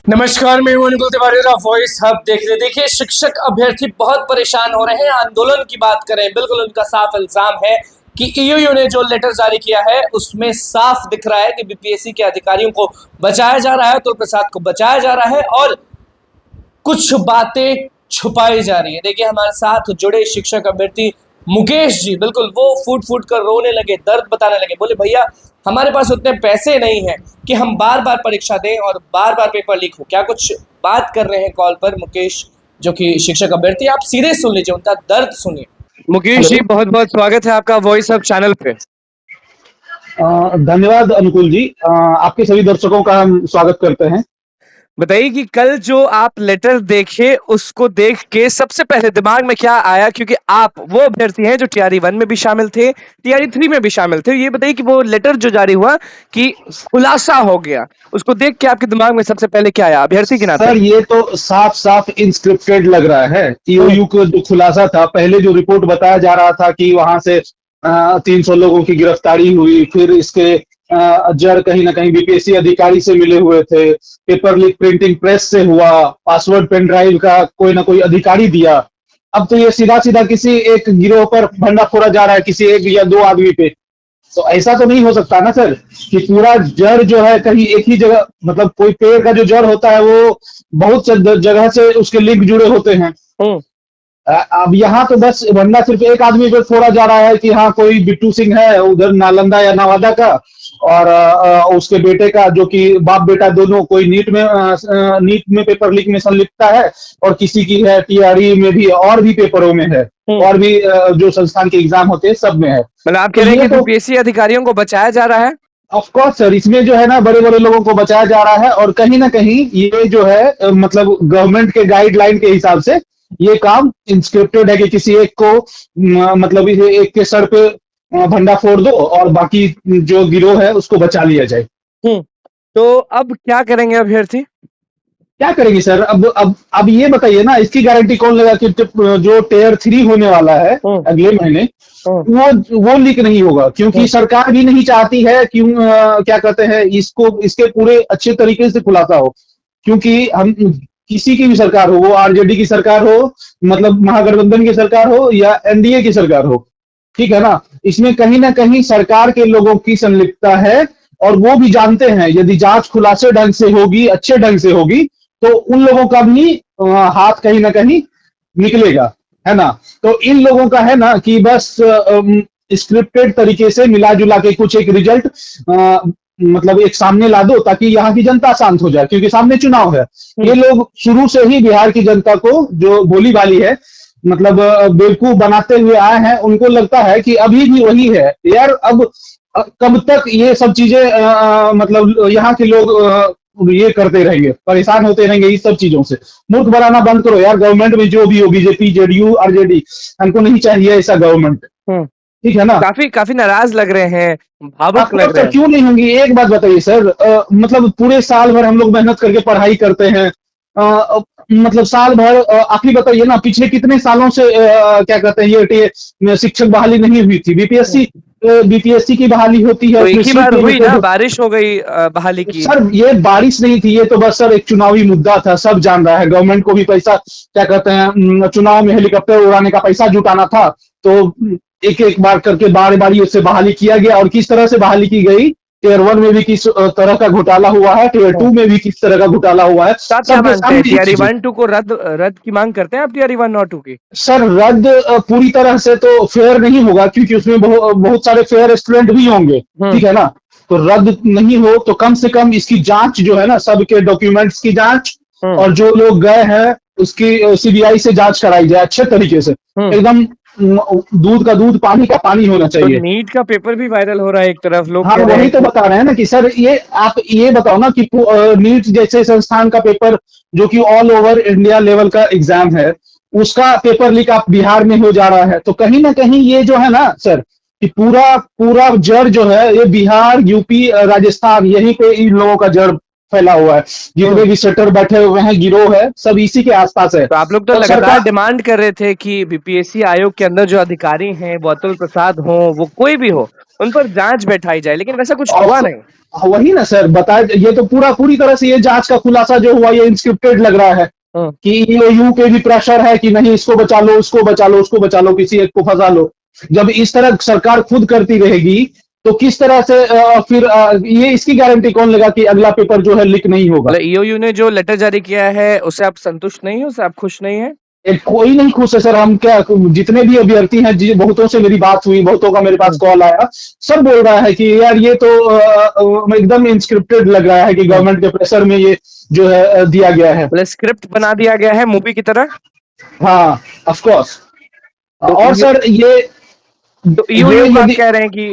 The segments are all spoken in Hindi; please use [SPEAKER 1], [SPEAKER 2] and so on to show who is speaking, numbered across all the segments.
[SPEAKER 1] नमस्कार, मैं हूं अनुकुल तिवारी और वॉइस हब देख रहे। देखिए, शिक्षक अभ्यर्थी बहुत परेशान हो रहे हैं। आंदोलन की बात करें, बिल्कुल उनका साफ इल्जाम है कि ईओयू ने जो लेटर जारी किया है उसमें साफ दिख रहा है कि बीपीएससी के अधिकारियों को बचाया जा रहा है, अतुल प्रसाद को बचाया जा रहा है और कुछ बातें छुपाई जा रही है। देखिए, हमारे साथ जुड़े शिक्षक अभ्यर्थी मुकेश जी, बिल्कुल वो फूट फूट कर रोने लगे, दर्द बताने लगे। बोले, भैया हमारे पास उतने पैसे नहीं हैं कि हम बार बार परीक्षा दें और बार बार पेपर लीक हो। क्या कुछ बात कर रहे हैं कॉल पर मुकेश, जो कि शिक्षक अभ्यर्थी। आप सीधे सुन लीजिए, उनका दर्द सुनिए।
[SPEAKER 2] मुकेश जी, बहुत बहुत स्वागत है आपका वॉइस हब चैनल पे।
[SPEAKER 3] धन्यवाद अनुकुल जी। आपके सभी दर्शकों का हम स्वागत करते हैं।
[SPEAKER 2] बताइए कि कल जो आप लेटर देखे उसको देख के सबसे पहले दिमाग में क्या आया, क्योंकि आप वो अभ्यर्थी हैं जो टीआरई 1 में भी शामिल थे, टीआरई 3 में भी शामिल थे। ये बताइए कि वो लेटर जो जारी हुआ कि खुलासा हो गया, उसको देख के आपके दिमाग में सबसे पहले क्या आया अभ्यर्थी के नाते?
[SPEAKER 3] सर, ये तो साफ साफ इंस्क्रिप्टेड लग रहा है। ईओयू का जो खुलासा था, पहले जो रिपोर्ट बताया जा रहा था कि वहां से 300 लोगों की गिरफ्तारी हुई, फिर इसके जड़ कहीं ना कहीं बीपीएससी अधिकारी से मिले हुए थे, पेपर लीक प्रिंटिंग प्रेस से हुआ, पासवर्ड पेन ड्राइव का कोई ना कोई अधिकारी दिया। अब तो ये सीधा सीधा किसी एक गिरोह पर भंडा फोड़ा जा रहा है, किसी एक या दो आदमी पे। तो ऐसा तो नहीं हो सकता ना सर कि पूरा जड़ जो है कहीं एक ही जगह, मतलब कोई पेड़ का जो जड़ होता है वो बहुत से जगह से उसके लिंक जुड़े होते हैं। अब यहाँ तो बस बंदा सिर्फ एक आदमी पे फोड़ा जा रहा है कि हाँ कोई बिट्टू सिंह है उधर नालंदा या नवादा का, और उसके बेटे का, जो कि बाप बेटा दोनों कोई नीट में पेपर लीक में संलिप्तता है, और किसी की है टीआरई में भी, और भी पेपरों में है, और भी जो संस्थान के एग्जाम होते हैं सब में है।
[SPEAKER 2] मतलब आप कह रहे हैं कि बीपीएससी अधिकारियों को बचाया जा रहा है?
[SPEAKER 3] ऑफ कोर्स सर, इसमें जो है ना बड़े बड़े लोगों को बचाया जा रहा है, और कहीं ना कहीं ये जो है मतलब गवर्नमेंट के गाइडलाइन के हिसाब से ये काम इंस्क्रिप्टेड है कि किसी एक को मतलब एक के सर पे भंडा फोड़ दो और बाकी जो गिरोह है उसको बचा लिया जाए।
[SPEAKER 2] तो अब क्या करेंगे अभ्यर्थी?
[SPEAKER 3] क्या करेंगे सर? अब ये बताइए ना, इसकी गारंटी कौन लेगा कि जो टियर 3 होने वाला है अगले महीने वो लीक नहीं होगा, क्योंकि सरकार भी नहीं चाहती है क्यों क्या कहते हैं इसको, इसके पूरे अच्छे तरीके से खुलासा हो। क्योंकि हम किसी की भी सरकार हो, वो आरजेडी की सरकार हो, मतलब महागठबंधन की सरकार हो, या एनडीए की सरकार हो, ठीक है ना, इसमें कहीं ना कहीं सरकार के लोगों की संलिप्तता है। और वो भी जानते हैं यदि जांच खुलासे ढंग से होगी, अच्छे ढंग से होगी, तो उन लोगों का भी हाथ कहीं ना कहीं निकलेगा, है ना। तो इन लोगों का है ना कि बस स्क्रिप्टेड तरीके से मिला जुला के कुछ एक रिजल्ट मतलब एक सामने ला दो, ताकि यहाँ की जनता शांत हो जाए, क्योंकि सामने चुनाव है। ये लोग शुरू से ही बिहार की जनता को, जो भोली भाली है, मतलब बेवकूफ बनाते हुए आए हैं। उनको लगता है कि अभी भी वही है यार। अब कब तक ये सब चीजें मतलब यहाँ के लोग ये करते रहेंगे, परेशान होते रहेंगे इस सब चीजों से। मूर्ख बनाना बंद करो यार। गवर्नमेंट में जो भी हो, बीजेपी, जेडीयू, आरजेडी, हमको नहीं चाहिए ऐसा गवर्नमेंट, ठीक है ना।
[SPEAKER 2] काफी नाराज लग रहे हैं, भावुक लग रहे हैं।
[SPEAKER 3] क्यों नहीं होंगी? एक बात बताइए सर, मतलब पूरे साल भर हम लोग मेहनत करके पढ़ाई करते हैं, मतलब साल भर आप ही बताइए ना, पिछले कितने सालों से क्या कहते हैं ये शिक्षक बहाली नहीं हुई थी। बीपीएससी की बहाली होती है,
[SPEAKER 2] तो एक ही बार हुई ना, बारिश हो गई बहाली की।
[SPEAKER 3] सर ये बारिश नहीं थी, ये तो बस सर एक चुनावी मुद्दा था, सब जान रहा है। गवर्नमेंट को भी पैसा, क्या कहते हैं, चुनाव में हेलीकॉप्टर उड़ाने का पैसा जुटाना था, तो एक एक बार करके बारी बारी उससे बहाली किया गया। और किस तरह से बहाली की गई, टियर 1 में भी किस तरह का घोटाला हुआ है, टियर 2 में भी किस तरह का घोटाला हुआ है।
[SPEAKER 2] टीआरई 1-2 को रद्द की मांग करते हैं आप? टीआरई 1 और 2 की
[SPEAKER 3] सर रद्द पूरी तरह से तो फेयर नहीं होगा, क्योंकि उसमें बहुत सारे फेयर स्टूडेंट भी होंगे, ठीक है ना। तो रद्द नहीं हो तो कम से कम इसकी जांच जो है ना, सबके डॉक्यूमेंट्स की जांच, और जो लोग गए हैं उसकी सीबीआई से जांच कराई जाए अच्छे तरीके से, एकदम दूध का दूध, पानी का पानी होना चाहिए।
[SPEAKER 2] तो नीट का पेपर भी वायरल हो रहा है एक तरफ, लोग
[SPEAKER 3] हाँ, वही तो बता रहे हैं ना कि सर ये आप ये बताओ ना कि नीट जैसे संस्थान का पेपर, जो कि ऑल ओवर इंडिया लेवल का एग्जाम है, उसका पेपर लीक आप बिहार में हो जा रहा है। तो कहीं ना कहीं ये जो है ना सर, कि पूरा पूरा जड़ जो है ये बिहार, यूपी, राजस्थान, यहीं पे इन लोगों का जड़ फैला हुआ है। जितने भी सेटर बैठे हुए हैं, गिरोह है, सब इसी के आसपास है।
[SPEAKER 2] तो आप लोग तो लगातार डिमांड कर रहे थे कि बीपीएससी आयोग के अंदर जो अधिकारी हैं वो अतुल प्रसाद हो, वो कोई भी हो, उन पर जांच बैठाई जाए, लेकिन वैसा कुछ
[SPEAKER 3] और
[SPEAKER 2] हुआ नहीं।
[SPEAKER 3] वही ना सर, बताए ये तो पूरी तरह से ये जांच का खुलासा जो हुआ ये इंस्क्रिप्टेड लग रहा है
[SPEAKER 2] हम्म।
[SPEAKER 3] कि ईओयू पे भी प्रेशर है कि नहीं, इसको बचा लो, उसको बचा लो, उसको बचा लो, किसी एक को फंसा लो। जब इस तरह सरकार खुद करती रहेगी तो किस तरह से फिर ये इसकी गारंटी कौन लेगा कि अगला पेपर जो है लीक नहीं होगा?
[SPEAKER 2] मतलब ईओयू ने जो लेटर जारी किया है उससे आप संतुष्ट नहीं हो, उससे आप खुश नहीं है?
[SPEAKER 3] कोई नहीं खुश है सर। हम क्या, जितने भी अभ्यर्थी हैं, बहुतों से मेरी बात हुई, बहुतों का मेरे पास कॉल आया, सब बोल रहा है कि यार ये तो एकदम इंस्क्रिप्टेड लग रहा है कि गवर्नमेंट के प्रेशर में ये जो है दिया गया है।
[SPEAKER 2] मतलब स्क्रिप्ट बना दिया गया है मूवी की तरह।
[SPEAKER 3] हाँ, ऑफ कोर्स।
[SPEAKER 2] तो
[SPEAKER 3] और सर ये
[SPEAKER 2] तो ईओयू को आप
[SPEAKER 3] यदि
[SPEAKER 2] कह रहे हैं कि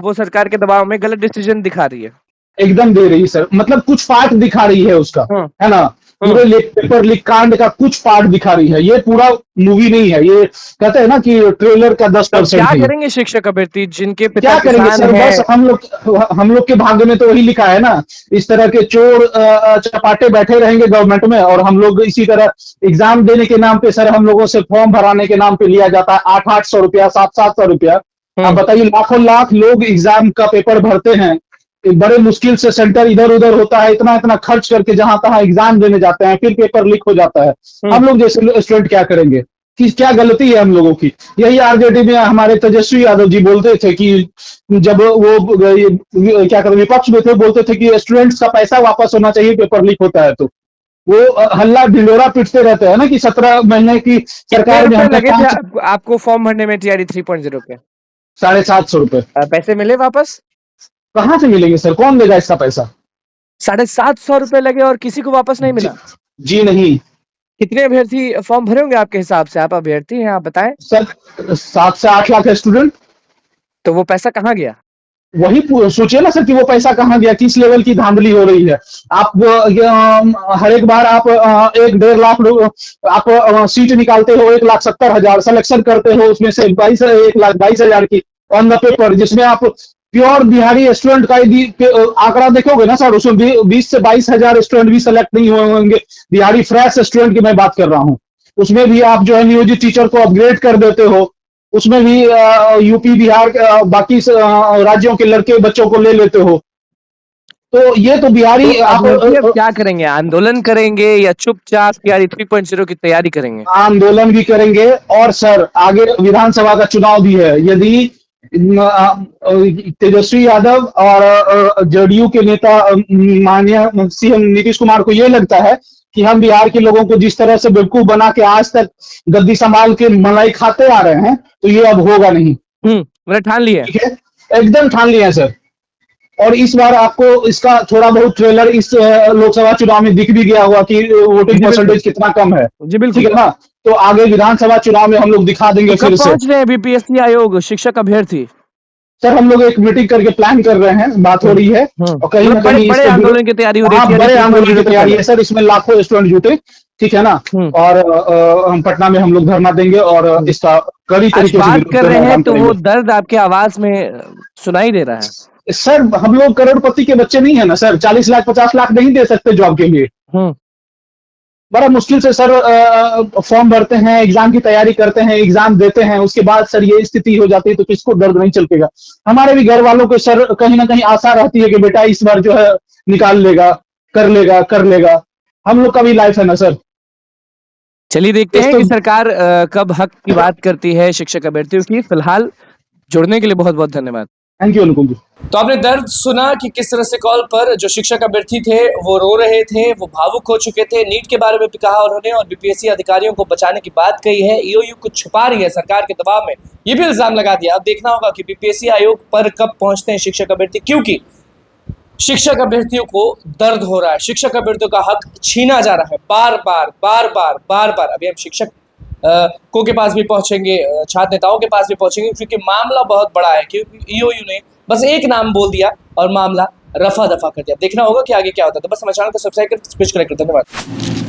[SPEAKER 2] वो सरकार के दबाव में गलत डिसीजन दिखा रही है।
[SPEAKER 3] एकदम दे रही सर, मतलब कुछ पार्ट दिखा रही है उसका, है ना? पूरे पेपर लीक कांड का कुछ पार्ट दिखा रही है, ये पूरा मूवी नहीं है। ये कहते हैं ना कि ट्रेलर का
[SPEAKER 2] तो
[SPEAKER 3] 10%
[SPEAKER 2] क्या
[SPEAKER 3] है।
[SPEAKER 2] करेंगे शिक्षक अभ्यर्थी जिनके पिता
[SPEAKER 3] क्या करेंगे
[SPEAKER 2] किसान
[SPEAKER 3] सर?
[SPEAKER 2] हैं?
[SPEAKER 3] बस हम लोग के भाग्य में तो वही लिखा है ना, इस तरह के चोर चपाटे बैठे रहेंगे गवर्नमेंट में, और हम लोग इसी तरह एग्जाम देने के नाम पे सर हम लोगों से फॉर्म भराने के नाम पे लिया जाता है 800 रुपया, 700 रुपया। आप बताइए, लाखों लाख लोग एग्जाम का पेपर भरते हैं, एक बड़े मुश्किल से सेंटर इधर उधर होता है, इतना इतना खर्च करके जहां तहां एग्जाम देने जाते हैं, फिर पेपर लीक हो जाता है। हम लोग जैसे स्टूडेंट क्या करेंगे? कि क्या गलती है हम लोगों की? यही आरजेडी में हमारे तेजस्वी यादव जी बोलते थे कि जब वो क्या कहते विपक्ष में थे, बोलते थे कि स्टूडेंट्स का पैसा वापस होना चाहिए पेपर लीक होता है तो। वो हल्ला ढिंडोरा पीटते रहते हैं ना कि 17 महीने की
[SPEAKER 2] कितने
[SPEAKER 3] सरकार में
[SPEAKER 2] रुपए
[SPEAKER 3] हमने
[SPEAKER 2] लगे थे
[SPEAKER 3] 5
[SPEAKER 2] आपको फॉर्म भरने में टीआरई 3.0 के?
[SPEAKER 3] 750 रुपए
[SPEAKER 2] पैसे मिले वापस?
[SPEAKER 3] कहाँ से मिलेंगे सर? कौन देगा इसका पैसा?
[SPEAKER 2] 750 रुपए लगे और किसी को वापस नहीं मिला?
[SPEAKER 3] जी नहीं
[SPEAKER 2] कितने अभ्यर्थी फॉर्म भरे होंगे आपके हिसाब से? आप अभ्यर्थी हैं, आप बताएं।
[SPEAKER 3] सर, 7 से 8 लाख स्टूडेंट।
[SPEAKER 2] तो वो पैसा कहाँ गया?
[SPEAKER 3] वही सोचिए ना सर कि वो पैसा कहाँ गया, किस लेवल की धांधली हो रही है। आप हर एक बार आप 1-1.5 लाख आप सीट निकालते हो, 1,70,000 सिलेक्शन करते हो, उसमें से 1,22,000 की ऑन द पेपर, जिसमें आप प्योर बिहारी स्टूडेंट का आंकड़ा देखोगे ना सर, उसमें 20 से 22,000 स्टूडेंट भी सेलेक्ट नहीं होंगे। बिहारी फ्रेश स्टूडेंट की मैं बात कर रहा हूँ। उसमें भी आप जो है नियोजित टीचर को अपग्रेड कर देते हो, उसमें भी यूपी बिहार बाकी राज्यों के लड़के बच्चों को ले लेते हो। तो ये तो बिहारी
[SPEAKER 2] तो
[SPEAKER 3] आप
[SPEAKER 2] अभ्यर्थी अब क्या करेंगे? आंदोलन करेंगे या चुपचाप टीआरई 3.0 की तैयारी करेंगे?
[SPEAKER 3] आंदोलन भी करेंगे। और सर आगे विधानसभा का चुनाव भी है। यदि तेजस्वी यादव और जेडीयू के नेता माननीय सीएम नीतीश कुमार को ये लगता है कि हम बिहार के लोगों को जिस तरह से बेवकूफ बना के आज तक गद्दी संभाल के मलाई खाते आ रहे हैं, तो ये अब होगा नहीं।
[SPEAKER 2] मैंने ठान लिया है।
[SPEAKER 3] ठीक है, एकदम ठान लिया है सर। और इस बार आपको इसका थोड़ा बहुत ट्रेलर इस लोकसभा चुनाव में दिख भी गया होगा कि वोटिंग परसेंटेज कितना कम है।
[SPEAKER 2] जी बिल्कुल।
[SPEAKER 3] ठीक है ना? तो आगे विधानसभा चुनाव में हम लोग दिखा देंगे
[SPEAKER 2] तो
[SPEAKER 3] फिर
[SPEAKER 2] कब
[SPEAKER 3] से।
[SPEAKER 2] पहुंच रहे हैं बीपीएससी आयोग शिक्षक अभ्यर्थी?
[SPEAKER 3] सर हम लोग एक मीटिंग करके प्लान कर रहे हैं, बात हो रही है, और कहीं ना कहीं
[SPEAKER 2] बड़े आंदोलन की तैयारी हो रही है।
[SPEAKER 3] हाँ, बड़े आंदोलन की तैयारी है सर, इसमें लाखों स्टूडेंट जुटे। ठीक है ना? और हम पटना में हम लोग धरना देंगे और इसका कड़ी
[SPEAKER 2] आज
[SPEAKER 3] तरीके से
[SPEAKER 2] बात
[SPEAKER 3] विरोध
[SPEAKER 2] कर रहे
[SPEAKER 3] करने का
[SPEAKER 2] हैं
[SPEAKER 3] काम
[SPEAKER 2] तो वो
[SPEAKER 3] करेंगे।
[SPEAKER 2] दर्द आपके आवाज में सुनाई दे रहा है।
[SPEAKER 3] सर हम लोग करोड़पति के बच्चे नहीं है ना सर, 40 लाख 50 लाख नहीं दे सकते जॉब के लिए। बड़ा मुश्किल से सर फॉर्म भरते हैं, एग्जाम की तैयारी करते हैं, एग्जाम देते हैं, उसके बाद सर ये स्थिति हो जाती है तो किसको दर्द नहीं चलकेगा? हमारे भी घर वालों को सर कहीं ना कहीं आशा रहती है कि बेटा इस बार जो है निकाल लेगा, कर लेगा। हम लोग का भी लाइफ है ना सर।
[SPEAKER 2] चलिए देखते हैं कि सरकार कब हक की बात करती है शिक्षक अभ्यर्थियों की। फिलहाल जुड़ने के लिए बहुत बहुत धन्यवाद।
[SPEAKER 3] थैंक यू अनुकुल जी।
[SPEAKER 1] तो आपने दर्द सुना कि किस तरह से कॉल पर जो शिक्षक अभ्यर्थी थे वो रो रहे थे, वो भावुक हो चुके थे। नीट के बारे में भी कहा उन्होंने और बीपीएससी अधिकारियों को बचाने की बात कही है। ईओयू कुछ छुपा रही है सरकार के दबाव में, ये भी इल्जाम लगा दिया। अब देखना होगा कि बीपीएससी आयोग पर कब पहुंचते हैं शिक्षक अभ्यर्थी, क्योंकि शिक्षक अभ्यर्थियों को दर्द हो रहा है, शिक्षक अभ्यर्थियों का हक छीना जा रहा है बार बार। अभी हम शिक्षक को के पास भी पहुंचेंगे, छात्र नेताओं के पास भी पहुंचेंगे, क्योंकि मामला बहुत बड़ा है। क्योंकि ईओयू ने बस एक नाम बोल दिया और मामला रफा दफा कर दिया। देखना होगा कि आगे क्या होता है। तो बस हमारे चैनल को सब्सक्राइब कर स्विच करें। धन्यवाद।